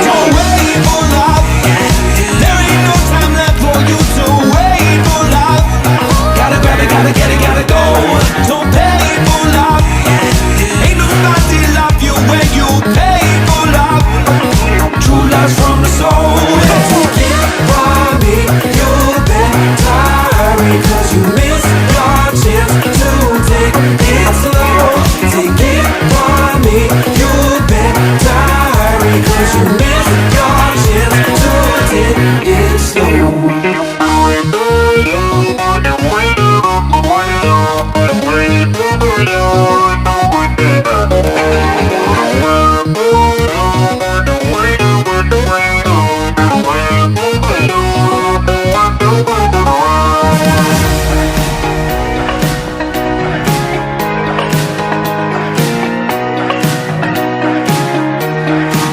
Don't wait for love. There ain't no time left for you to wait for love. Gotta grab it, gotta get it, gotta go. Don't pay for love. Ain't nobody love you when you pay for love. True love's from the soul. So get by me, you better hurry, 'cause you missed your chance to take it slow. Take it by me, you better hurry, 'cause you missed your chance to take it slow.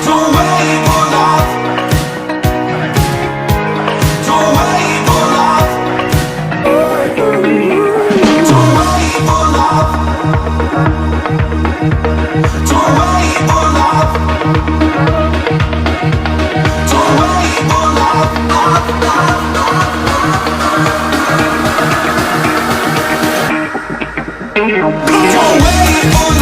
Don't wait for love. Don't wait for love. Don't wait for love. Don't wait for love. Don't wait for love. Don't wait for love.